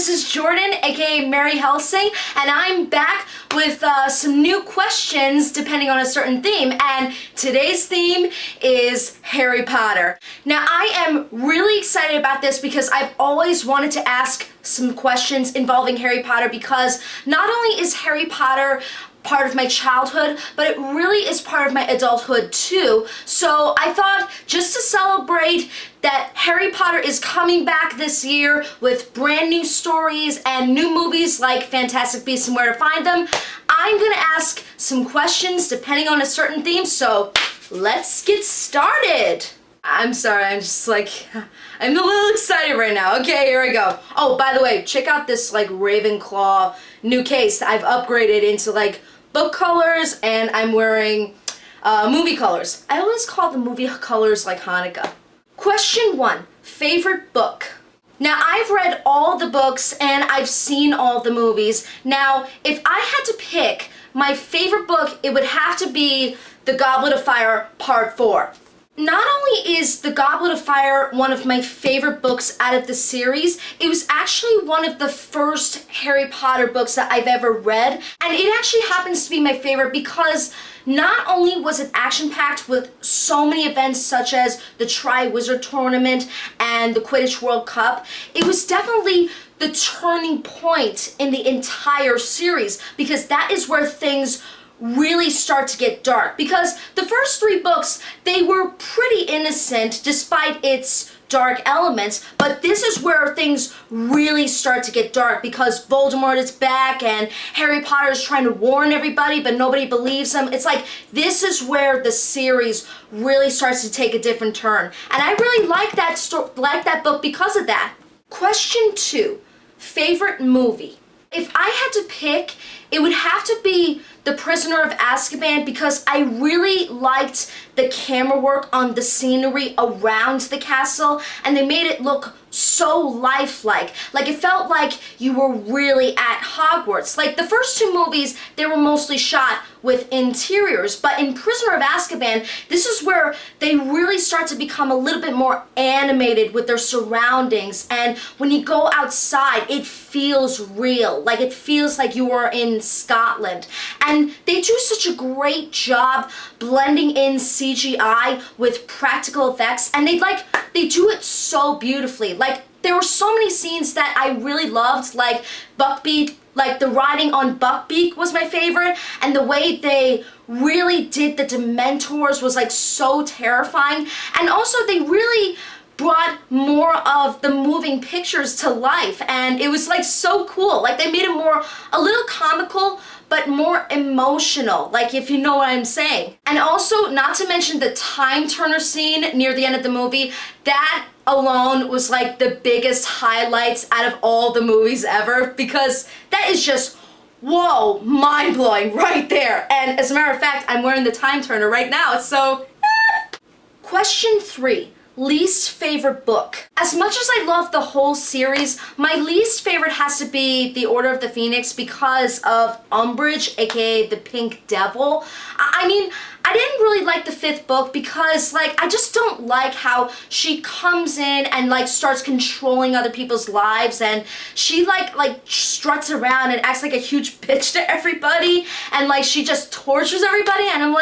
this is Jordan, aka Mary Helsing, and I'm back with some new questions depending on a certain theme, and today's theme is Harry Potter. Now, I am really excited about this because I've always wanted to ask some questions involving Harry Potter because not only is Harry Potter part of my childhood, but it really is part of my adulthood too. So I thought, just to celebrate that Harry Potter is coming back this year with brand new stories and new movies like Fantastic Beasts and Where to Find Them, I'm gonna ask some questions depending on a certain theme, so let's get started. I'm sorry, I'm a little excited right now. Okay, here we go. Oh, by the way, check out this Ravenclaw new case. I've upgraded into book colors, and I'm wearing movie colors. I always call the movie colors Hanukkah. Question 1, favorite book. Now, I've read all the books and I've seen all the movies. Now, if I had to pick my favorite book, it would have to be The Goblet of Fire Part 4. Not only is The Goblet of Fire one of my favorite books out of the series, it was actually one of the first Harry Potter books that I've ever read, and it actually happens to be my favorite because not only was it action-packed with so many events such as the Triwizard Tournament and the Quidditch World Cup, it was definitely the turning point in the entire series because that is where things really start to get dark, because the first 3 books, they were pretty innocent despite its dark elements, but this is where things really start to get dark because Voldemort is back and Harry Potter is trying to warn everybody but nobody believes him. It's this is where the series really starts to take a different turn, and I really like that book because of that. Question 2, favorite movie. If I had to pick, it would have to be The Prisoner of Azkaban because I really liked the camera work on the scenery around the castle, and they made it look so lifelike. It felt like you were really at Hogwarts. The first 2 movies, they were mostly shot with interiors, but in Prisoner of Azkaban, this is where they really start to become a little bit more animated with their surroundings, and when you go outside, it feels real. It feels like you are in Scotland. And they do such a great job blending in CGI with practical effects, and they do it so beautifully. There were so many scenes that I really loved, Buckbeak, the riding on Buckbeak was my favorite, and the way they really did the Dementors was so terrifying, and also they really brought more of the moving pictures to life, and it was so cool. They made it a little comical, but more emotional, if you know what I'm saying. And also, not to mention the time turner scene near the end of the movie, that alone was the biggest highlights out of all the movies ever, because that is just, whoa, mind-blowing right there. And as a matter of fact, I'm wearing the time turner right now, so Question 3. Least favorite book. As much as I love the whole series, my least favorite has to be The Order of the Phoenix because of Umbridge, aka the Pink Devil. I didn't really like the 5th book because I just don't like how she comes in and starts controlling other people's lives, and she struts around and acts like a huge bitch to everybody, and she just tortures everybody, and I'm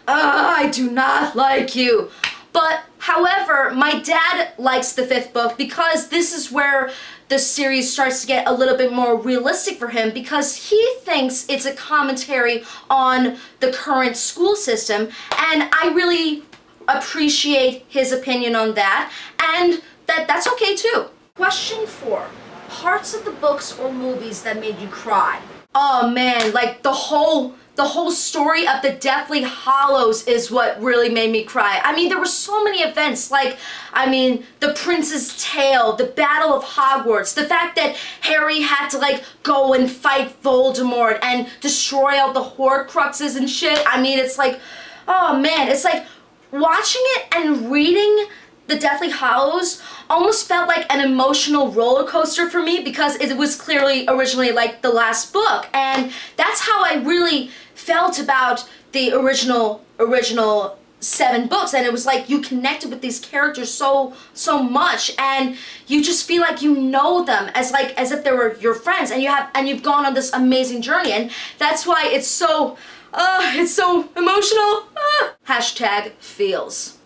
I do not like you. But however, my dad likes the 5th book because this is where the series starts to get a little bit more realistic for him, because he thinks it's a commentary on the current school system, and I really appreciate his opinion on that, and that's okay too. Question 4. Parts of the books or movies that made you cry. Oh man, the whole story of the Deathly Hallows is what really made me cry. There were so many events, the Prince's Tale, the Battle of Hogwarts, the fact that Harry had to go and fight Voldemort and destroy all the Horcruxes and shit. It's oh man, it's watching it and reading the Deathly Hallows almost felt like an emotional roller coaster for me because it was clearly originally the last book, and that's how I really felt about the original 7 books, and it was like you connected with these characters so much, and you just feel like you know them as if they were your friends, and you've gone on this amazing journey, and that's why it's so emotional. Hashtag feels.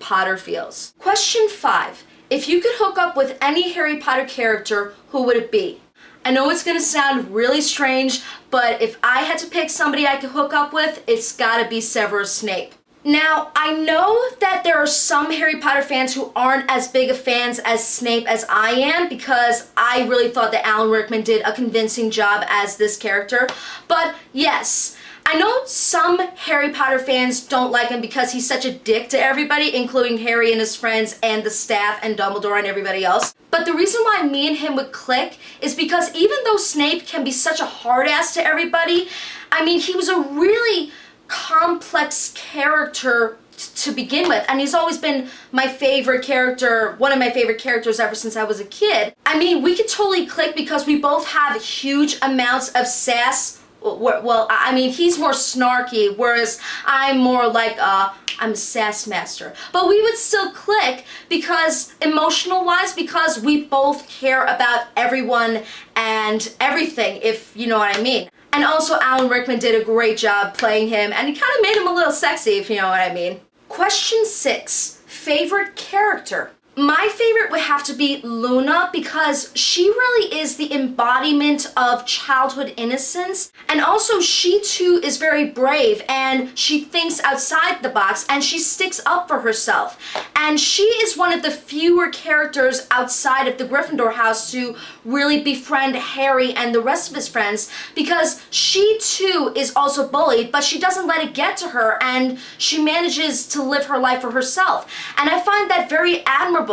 Potter feels. Question 5. If you could hook up with any Harry Potter character, who would it be? I know it's gonna sound really strange, but if I had to pick somebody I could hook up with, it's gotta be Severus Snape. Now, I know that there are some Harry Potter fans who aren't as big of fans as Snape as I am, because I really thought that Alan Rickman did a convincing job as this character. But yes, I know some Harry Potter fans don't like him because he's such a dick to everybody, including Harry and his friends and the staff and Dumbledore and everybody else. But the reason why me and him would click is because even though Snape can be such a hard ass to everybody, I mean, he was a really complex character to begin with, and he's always been my favorite character, one of my favorite characters ever since I was a kid. I mean, we could totally click because we both have huge amounts of sass. Well, I mean, he's more snarky, whereas I'm more like I'm a sass master. But we would still click because emotional wise, because we both care about everyone and everything, if you know what I mean. And also Alan Rickman did a great job playing him, and he kind of made him a little sexy, if you know what I mean. Question 6, favorite character. My favorite would have to be Luna, because she really is the embodiment of childhood innocence, and also she too is very brave, and she thinks outside the box, and she sticks up for herself. And she is one of the fewer characters outside of the Gryffindor house to really befriend Harry and the rest of his friends, because she too is also bullied, but she doesn't let it get to her, and she manages to live her life for herself. And I find that very admirable.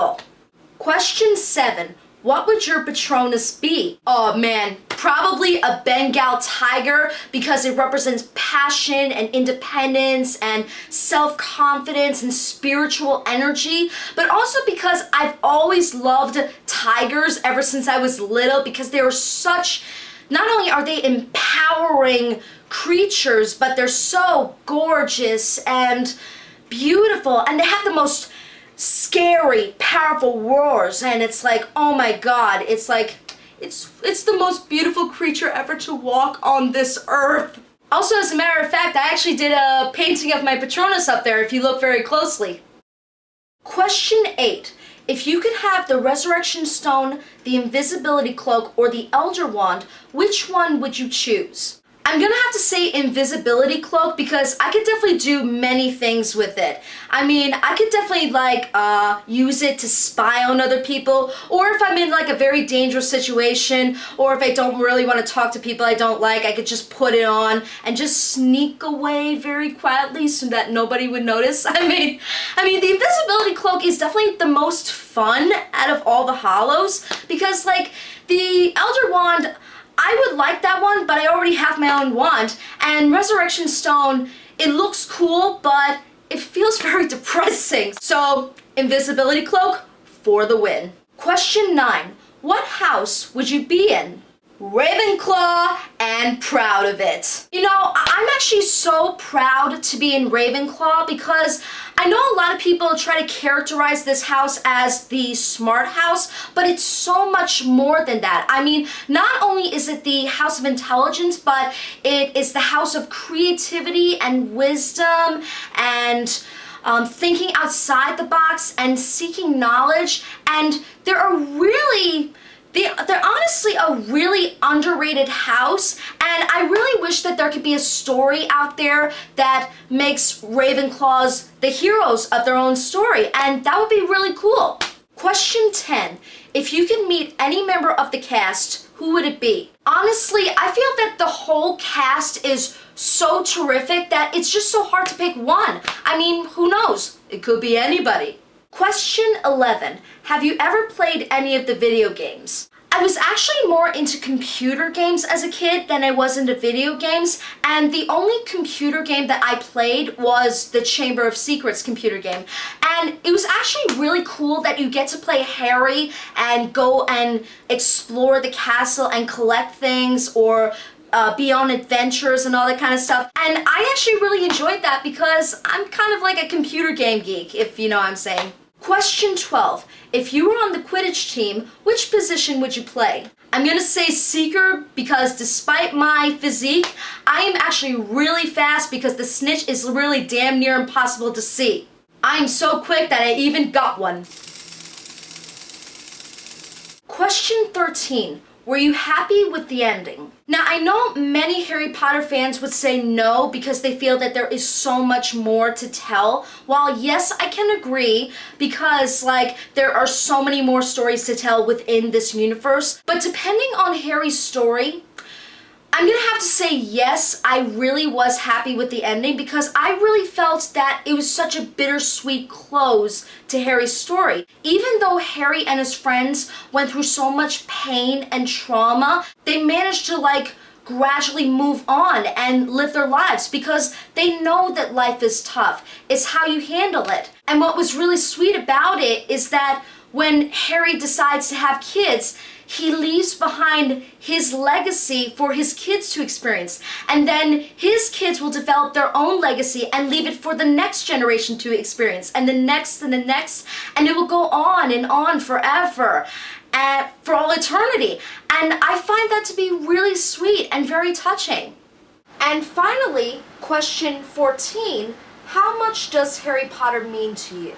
Question 7. What would your Patronus be? Oh man, probably a Bengal tiger, because it represents passion and independence and self-confidence and spiritual energy, but also because I've always loved tigers ever since I was little, because they are such, not only are they empowering creatures, but they're so gorgeous and beautiful, and they have the most scary, powerful roars, and it's like, oh my god, it's like, it's the most beautiful creature ever to walk on this earth. Also, as a matter of fact, I actually did a painting of my Patronus up there if you look very closely. Question 8. If you could have the Resurrection Stone, the Invisibility Cloak, or the Elder Wand, which one would you choose? I'm gonna have to say Invisibility Cloak, because I could definitely do many things with it. I mean, I could definitely use it to spy on other people, or if I'm in like a very dangerous situation, or if I don't really want to talk to people I don't like, I could just put it on and just sneak away very quietly so that nobody would notice. I mean, the Invisibility Cloak is definitely the most fun out of all the Hollows, because like the Elder Wand, I would like that one, but I already have my own wand. And Resurrection Stone, it looks cool, but it feels very depressing. So, Invisibility Cloak for the win. Question 9. What house would you be in? Ravenclaw, and proud of it. You know, I'm actually so proud to be in Ravenclaw, because I know a lot of people try to characterize this house as the smart house, but it's so much more than that. I mean, not only is it the house of intelligence, but it is the house of creativity and wisdom and thinking outside the box and seeking knowledge. And they're honestly a really underrated house, and I really wish that there could be a story out there that makes Ravenclaws the heroes of their own story, and that would be really cool. Question 10. If you could meet any member of the cast, who would it be? Honestly, I feel that the whole cast is so terrific that it's just so hard to pick one. I mean, who knows? It could be anybody. Question 11. Have you ever played any of the video games? I was actually more into computer games as a kid than I was into video games, and the only computer game that I played was the Chamber of Secrets computer game. And it was actually really cool that you get to play Harry and go and explore the castle and collect things, or be on adventures and all that kind of stuff. And I actually really enjoyed that because I'm kind of like a computer game geek, if you know what I'm saying. Question 12. If you were on the Quidditch team, which position would you play? I'm gonna say seeker because despite my physique, I am actually really fast because the snitch is really damn near impossible to see. I'm so quick that I even got one. Question 13. Were you happy with the ending? Now, I know many Harry Potter fans would say no because they feel that there is so much more to tell. While yes, I can agree because there are so many more stories to tell within this universe. But depending on Harry's story, I'm gonna have to say yes, I really was happy with the ending because I really felt that it was such a bittersweet close to Harry's story. Even though Harry and his friends went through so much pain and trauma, they managed to gradually move on and live their lives because they know that life is tough. It's how you handle it. And what was really sweet about it is that when Harry decides to have kids, he leaves behind his legacy for his kids to experience. And then his kids will develop their own legacy and leave it for the next generation to experience, and the next, and it will go on and on forever, for all eternity. And I find that to be really sweet and very touching. And finally, question 14, how much does Harry Potter mean to you?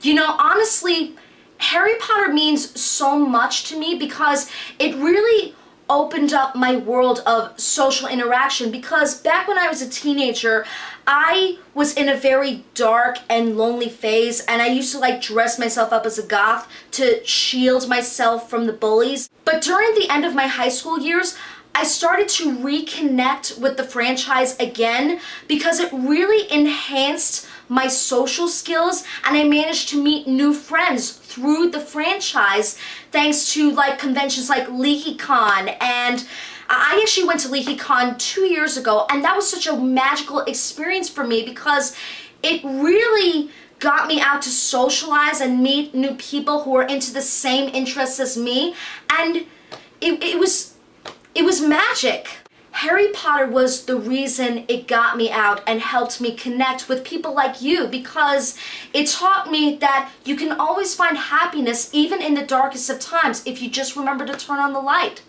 You know, honestly, Harry Potter means so much to me because it really opened up my world of social interaction, because back when I was a teenager, I was in a very dark and lonely phase, and I used to dress myself up as a goth to shield myself from the bullies. But during the end of my high school years, I started to reconnect with the franchise again because it really enhanced my social skills, and I managed to meet new friends through the franchise thanks to conventions like LeakyCon. And I actually went to LeakyCon 2 years ago, and that was such a magical experience for me because it really got me out to socialize and meet new people who are into the same interests as me, and it was magic. Harry Potter was the reason it got me out and helped me connect with people like you, because it taught me that you can always find happiness even in the darkest of times if you just remember to turn on the light.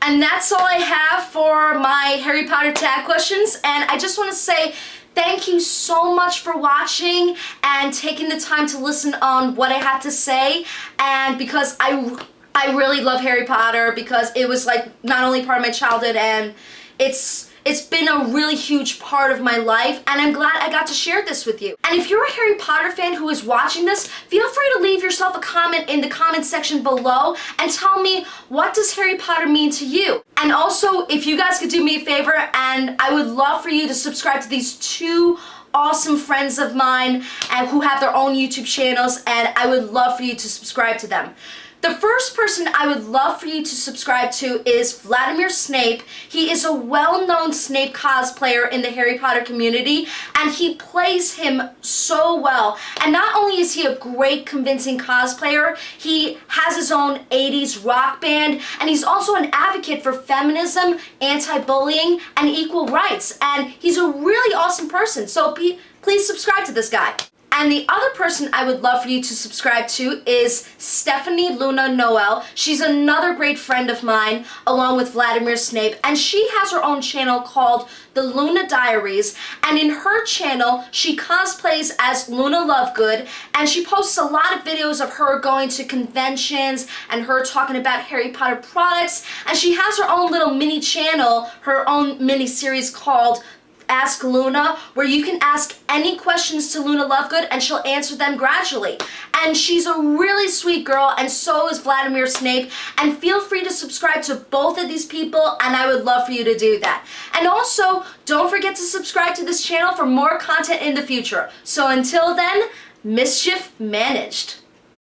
And that's all I have for my Harry Potter tag questions, and I just want to say thank you so much for watching and taking the time to listen on what I had to say, and because I really love Harry Potter because it was not only part of my childhood, and it's been a really huge part of my life, and I'm glad I got to share this with you. And if you're a Harry Potter fan who is watching this, feel free to leave yourself a comment in the comment section below and tell me, what does Harry Potter mean to you? And also, if you guys could do me a favor, and I would love for you to subscribe to these two awesome friends of mine and who have their own YouTube channels, and I would love for you to subscribe to them. The first person I would love for you to subscribe to is Vladimir Snape. He is a well-known Snape cosplayer in the Harry Potter community, and he plays him so well. And not only is he a great, convincing cosplayer, he has his own 80s rock band, and he's also an advocate for feminism, anti-bullying, and equal rights. And he's a really awesome person, so please subscribe to this guy. And the other person I would love for you to subscribe to is Stephanie Luna Noel. She's another great friend of mine, along with Vladimir Snape, and she has her own channel called The Luna Diaries, and in her channel, she cosplays as Luna Lovegood, and she posts a lot of videos of her going to conventions and her talking about Harry Potter products, and she has her own little mini channel, her own mini series called Ask Luna, where you can ask any questions to Luna Lovegood and she'll answer them gradually. And she's a really sweet girl, and so is Vladimir Snape, and feel free to subscribe to both of these people, and I would love for you to do that. And also, don't forget to subscribe to this channel for more content in the future. So until then, mischief managed.